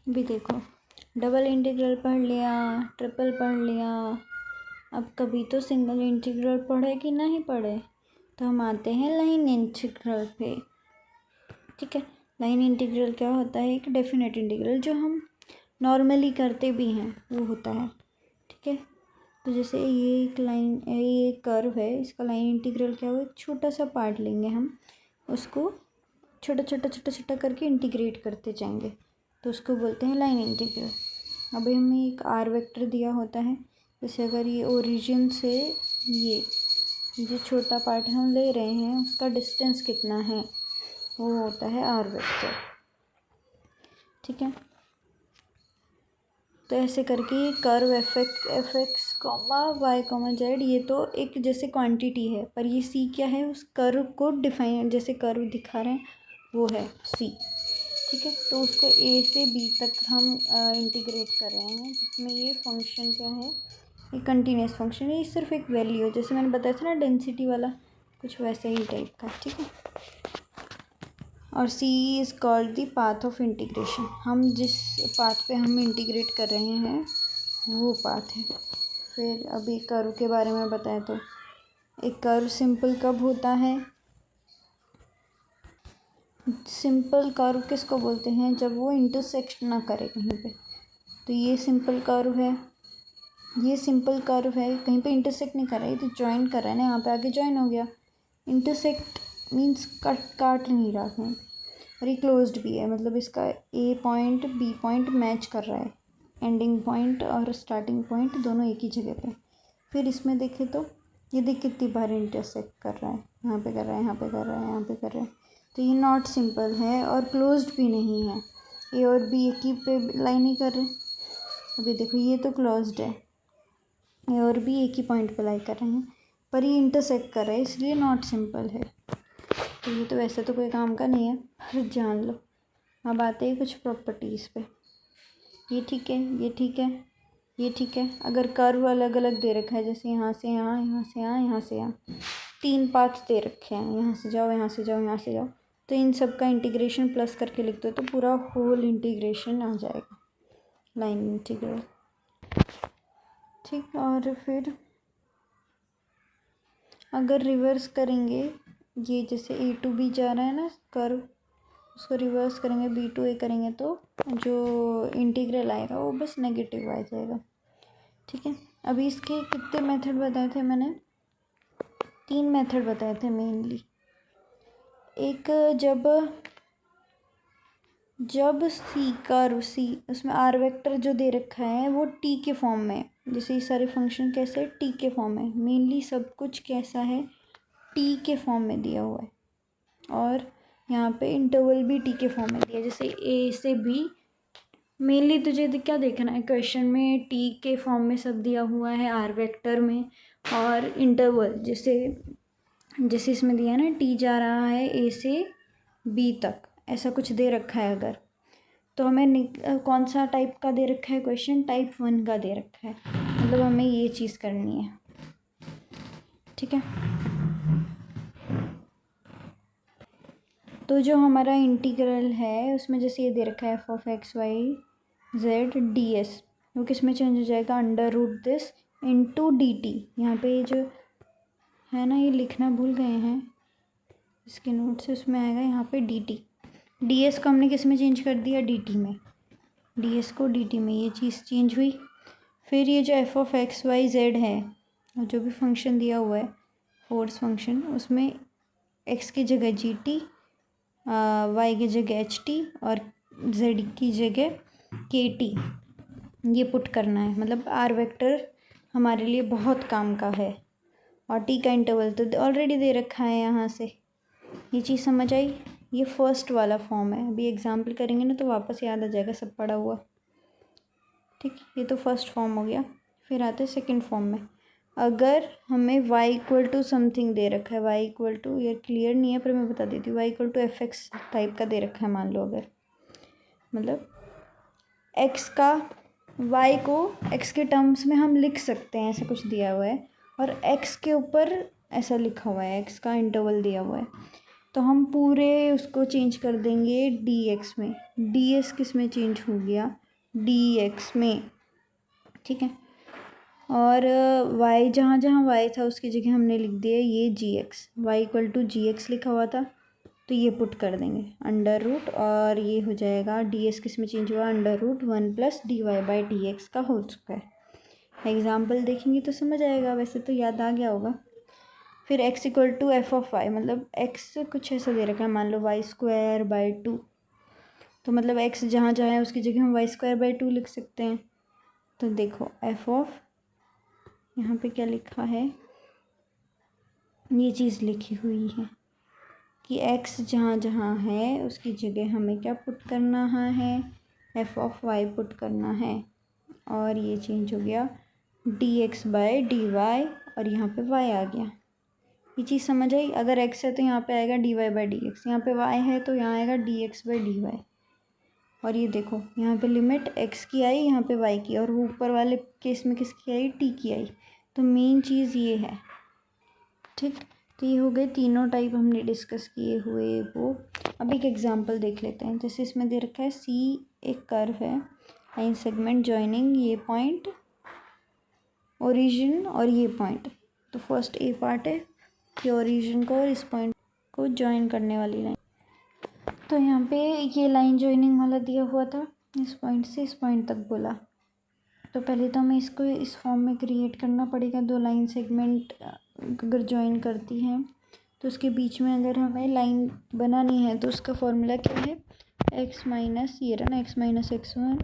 भी देखो, double integral पढ़ लिया, ट्रिपल पढ़ लिया, अब कभी तो सिंगल इंटीग्रल पढ़े कि नहीं पढ़े। तो हम आते हैं लाइन इंटीग्रल पे। ठीक है, लाइन इंटीग्रल क्या होता है? एक डेफिनेट इंटीग्रल जो हम नॉर्मली करते भी हैं वो होता है। ठीक है, तो जैसे ये एक लाइन, ये एक कर्व है, इसका लाइन इंटीग्रल क्या हुआ? एक छोटा सा पार्ट लेंगे हम, उसको छोटा छोटा छोटा छोटा करके इंटीग्रेट करते जाएंगे, तो उसको बोलते हैं लाइन इंटीग्रल। अभी हमें एक आर वेक्टर दिया होता है, जैसे अगर ये ओरिजिन से ये जो छोटा पार्ट हम ले रहे हैं उसका डिस्टेंस कितना है, वो होता है आर वेक्टर। ठीक है, तो ऐसे करके ये curve f x comma y comma z, ये तो एक जैसे क्वांटिटी है, पर ये सी क्या है? उस कर्व को डिफाइन, जैसे कर्व दिखा रहे हैं वो है सी। ठीक है, तो उसको ए से बी तक हम इंटीग्रेट कर रहे हैं, जिसमें ये फंक्शन क्या है? ये कंटिन्यूस फंक्शन है, ये सिर्फ एक वैल्यू है, जैसे मैंने बताया था ना डेंसिटी वाला, कुछ वैसे ही टाइप का। ठीक है, और C is called the path of integration. हम जिस पाथ पे हम इंटीग्रेट कर रहे हैं वो पाथ है। फिर अभी कर्व के बारे में बताएं तो एक कर्व सिंपल कब होता है? सिंपल कर्व किसको बोलते हैं? जब वो इंटरसेक्ट ना करे कहीं पे। तो ये सिंपल कर्व है, ये सिंपल कर्व है, कहीं पे इंटरसेक्ट नहीं कर रहा है, तो ज्वाइन कर रहा है ना, यहाँ पे आके ज्वाइन हो गया। इंटरसेक्ट मीन्स काट नहीं रहा कहीं, और ये क्लोज्ड भी है, मतलब इसका ए पॉइंट बी पॉइंट मैच कर रहा है, एंडिंग पॉइंट और स्टार्टिंग पॉइंट दोनों एक ही जगह पे। फिर इसमें देखें तो ये देख कितनी बार इंटरसेक्ट कर रहा है, यहाँ पे कर रहा है, यहाँ पे कर रहा है, यहाँ पे कर रहा है, तो ये नॉट सिंपल है और क्लोज्ड भी नहीं है। ए और बी एक ही पे लाइन ही कर रहे हैं। अभी देखो ये तो क्लोज्ड है, ए और बी एक ही पॉइंट पे लाई कर रहे हैं, पर ये इंटरसेक्ट कर रहा है, इसलिए नॉट सिंपल है। तो ये तो वैसे तो कोई काम का नहीं है, पर जान लो। अब आते हैं कुछ प्रॉपर्टीज़ पे। ये ठीक है, ये ठीक है, ये ठीक है। अगर कर्व अलग अलग दे रखा है, जैसे यहाँ से यहाँ, यहाँ से यहाँ, यहाँ से यहाँ, 3 पाथ दे रखे हैं, यहाँ से जाओ, यहाँ से जाओ, यहाँ से जाओ, तो इन सब का इंटीग्रेशन प्लस करके लिख दो तो पूरा होल इंटीग्रेशन आ जाएगा, लाइन इंटीग्रल। ठीक, और फिर अगर रिवर्स करेंगे, ये जैसे ए टू बी जा रहा है ना कर्व, उसको रिवर्स करेंगे, बी टू ए करेंगे, तो जो इंटीग्रल आएगा वो बस नेगेटिव आ जाएगा। ठीक है, अभी इसके कितने मेथड बताए थे मैंने? 3 मेथड बताए थे मेनली। एक जब सी कर्व सी, उसमें आर वेक्टर जो दे रखा है वो टी के फॉर्म में, जैसे ये सारे फंक्शन कैसे टी के फॉर्म में, मेनली सब कुछ कैसा है? टी के फॉर्म में दिया हुआ है, और यहाँ पे इंटरवल भी टी के फॉर्म में दिया, जैसे ए से बी। मेनली तुझे क्या देखना है क्वेश्चन में? टी के फॉर्म में सब दिया हुआ है आर वेक्टर में, और इंटरवल जैसे जैसे इसमें दिया है ना, टी जा रहा है ए से बी तक, ऐसा कुछ दे रखा है अगर, तो हमें कौन सा टाइप का दे रखा है क्वेश्चन? टाइप 1 का दे रखा है, मतलब हमें ये चीज़ करनी है। ठीक है, तो जो हमारा इंटीग्रल है उसमें जैसे ये दे रखा है f of x y z d s, वो किस में चेंज हो जाएगा? Under root this into d t. यहाँ पे ये जो है ना, ये लिखना भूल गए हैं इसके नोट से, उसमें आएगा यहाँ पे डी टी। डी एस को हमने किस में चेंज कर दिया? डी टी में, डी एस को डी टी में, ये चीज़ चेंज हुई। फिर ये जो f of x y z है, और जो भी फंक्शन दिया हुआ है फोर्स फंक्शन, उसमें एक्स की जगह जी टी, वाई की जगह एच टी, और जेड की जगह के टी, ये पुट करना है। मतलब आर वेक्टर हमारे लिए बहुत काम का है, और टी का इंटरवल तो ऑलरेडी दे रखा है यहाँ से। ये चीज़ समझ आई? ये फर्स्ट वाला फॉर्म है, अभी एग्जाम्पल करेंगे ना तो वापस याद आ जाएगा सब पढ़ा हुआ। ठीक, ये तो फर्स्ट फॉर्म हो गया। फिर आते हैं सेकंड फॉर्म में। अगर हमें y इक्वल टू समथिंग दे रखा है, y इक्वल टू, ये क्लियर नहीं है पर मैं बता देती हूँ, y equal to f x type का दे रखा है मान लो, अगर मतलब x का, y को x के टर्म्स में हम लिख सकते हैं, ऐसा कुछ दिया हुआ है, और x के ऊपर ऐसा लिखा हुआ है, x का इंटरवल दिया हुआ है, तो हम पूरे उसको चेंज कर देंगे dx में। ds किस में चेंज हो गया, dx में, ठीक है। और y जहाँ जहाँ y था उसकी जगह हमने लिख दिया ये gx, y equal to gx लिखा हुआ था तो ये पुट कर देंगे अंडर रूट, और ये हो जाएगा ds किस में चेंज हुआ, under root 1 plus dy by dx का होल स्क्वायर। एग्जाम्पल देखेंगे तो समझ आएगा, वैसे तो याद आ गया होगा। फिर x equal to f of y, मतलब x कुछ ऐसा दे रखा है, मान लो वाई स्क्वायर बाई 2, तो मतलब x जहाँ जहाँ है उसकी जगह हम वाई स्क्वायर बाई 2 लिख सकते हैं। तो देखो एफ ऑफ, यहाँ पे क्या लिखा है, ये चीज़ लिखी हुई है कि x जहाँ जहाँ है उसकी जगह हमें क्या पुट करना है, एफ ऑफ वाई पुट करना है, और ये चेंज हो गया dx बाई dy, और यहाँ पे y आ गया। ये चीज़ समझ आई। अगर x है तो यहाँ पे आएगा dy बाई dx, यहाँ पे y है तो यहाँ आएगा dx बाई dy। और ये देखो यहाँ पे लिमिट x की आई, यहाँ पे y की, और वो ऊपर वाले केस में किसकी आई, t की आई। तो मेन चीज़ ये है, ठीक। तो ये हो गए तीनों टाइप हमने डिस्कस किए हुए वो। अब एक एग्जांपल देख लेते हैं। जैसे इसमें दे रखा है सी एक कर्व है, लाइन सेगमेंट जॉइनिंग ये पॉइंट ओरिजिन और ये पॉइंट। तो फर्स्ट ए पार्ट है कि ओरिजिन को और इस पॉइंट को जॉइन करने वाली लाइन। तो यहाँ पे ये लाइन जॉइनिंग वाला दिया हुआ था, इस पॉइंट से इस पॉइंट तक बोला। तो पहले तो हमें इसको इस फॉर्म में क्रिएट करना पड़ेगा। दो लाइन सेगमेंट अगर जॉइन करती हैं तो उसके बीच में अगर हमें लाइन बनानी है तो उसका फॉर्मूला क्या है, x माइनस ये रहा ना, x minus x1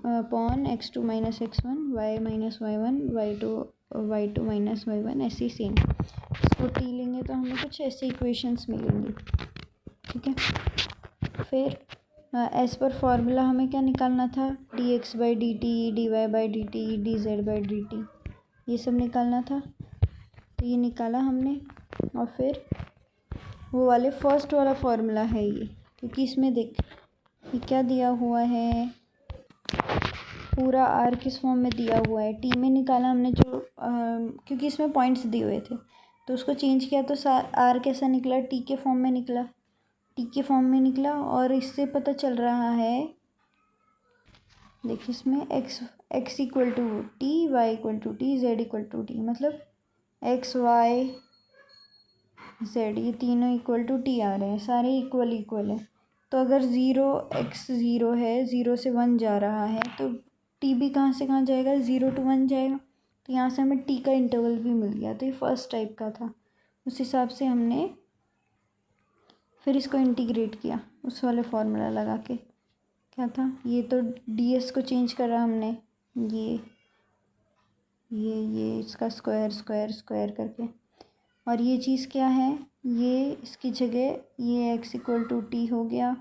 upon x2 minus x1, y minus y1, y2 minus y1, ऐसे ही सेम। इसको t लेंगे तो हमें कुछ ऐसे इक्वेशंस मिलेंगी, ठीक है। फिर एज पर फॉर्मूला हमें क्या निकालना था, dx by d t, d y by d t, d z by d t, ये सब निकालना था। तो ये निकाला हमने, और फिर वो वाले फर्स्ट वाला फॉर्मूला है ये, क्योंकि इसमें देख ये क्या दिया हुआ है, पूरा आर किस फॉर्म में दिया हुआ है, टी में निकाला हमने जो क्योंकि इसमें पॉइंट्स दिए हुए थे तो उसको चेंज किया तो आर कैसा निकला, टी के फॉर्म में निकला, टी के फॉर्म में निकला। और इससे पता चल रहा है, देखिए इसमें x equal to t, y equal to t, z equal to t, मतलब x y z ये तीनों इक्वल टू टी आ रहे हैं, सारे इक्वल है। तो अगर x ज़ीरो है, ज़ीरो से 1 जा रहा है तो t भी कहाँ से कहाँ जाएगा, 0 to 1 जाएगा। तो यहाँ से हमें t का इंटरवल भी मिल गया। तो ये फर्स्ट टाइप का था, उस हिसाब से हमने फिर इसको इंटीग्रेट किया उस वाले फॉर्मूला लगा के। क्या था ये, तो ds को चेंज करा हमने, ये इसका स्क्वायर स्क्वायर स्क्वायर करके। और ये चीज़ क्या है, ये इसकी जगह ये x इक्वल टू टी हो गया,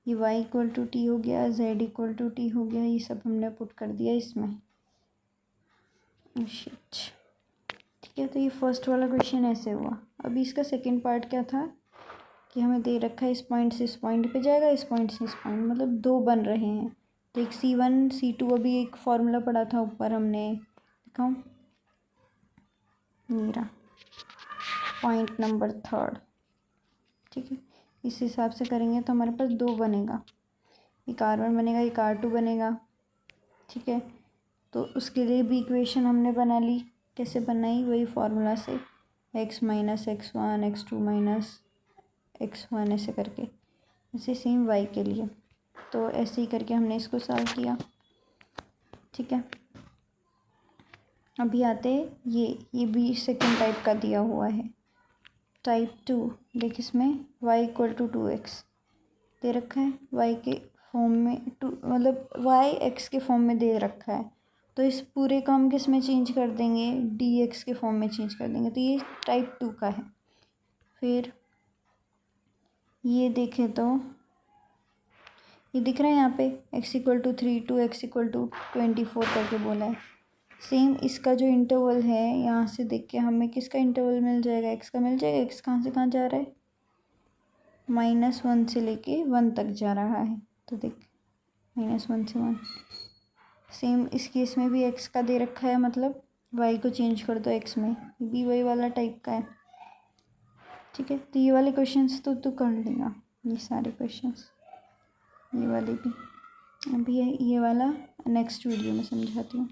ये y इक्वल टू टी हो गया, z इक्वल टू टी हो गया, ये सब हमने पुट कर दिया इसमें। शिट, ठीक है। तो ये फर्स्ट वाला क्वेश्चन ऐसे हुआ। अभी इसका सेकंड पार्ट क्या था कि हमें दे रखा है इस पॉइंट से इस पॉइंट पे जाएगा, इस पॉइंट से इस पॉइंट, मतलब दो बन रहे हैं। तो एक C1 C2, अभी एक फॉर्मूला पढ़ा था ऊपर हमने, दिखाऊं, मेरा पॉइंट नंबर 3, ठीक है। इस हिसाब से करेंगे तो हमारे पास दो बनेगा, एक R1 बनेगा, एक R2 बनेगा, ठीक है। तो उसके लिए भी इक्वेशन हमने बना ली। कैसे बनाई, वही फार्मूला से, x minus x1, x2 minus x1 ऐसे करके, ऐसे सेम y के लिए। तो ऐसे ही करके हमने इसको सॉल्व किया, ठीक है। अभी आते ये भी सेकंड टाइप का दिया हुआ है, टाइप 2। देख इसमें y इक्वल टू 2x दे रखा है, y के फॉर्म में मतलब y x के फॉर्म में दे रखा है। तो इस पूरे को हम किस में चेंज कर देंगे, dx के फॉर्म में चेंज कर देंगे। तो ये टाइप 2 का है। फिर ये देखें तो ये दिख रहा है यहाँ पे x equal to 3 to x equal to 24 करके बोला है। सेम इसका जो इंटरवल है, यहाँ से देख के हमें किसका इंटरवल मिल जाएगा, x का मिल जाएगा। x कहाँ से कहाँ जा रहा है, -1 से लेके 1 तक जा रहा है। तो देख -1 से 1। सेम इस केस में भी x का दे रखा है, मतलब y को चेंज कर दो x में, भी वही वाला टाइप का है, ठीक है, तो ये वाले क्वेश्चंस तो तू कर लेगा, ये सारे क्वेश्चंस, ये वाले भी। अभी ये वाला नेक्स्ट वीडियो में समझाती हूँ।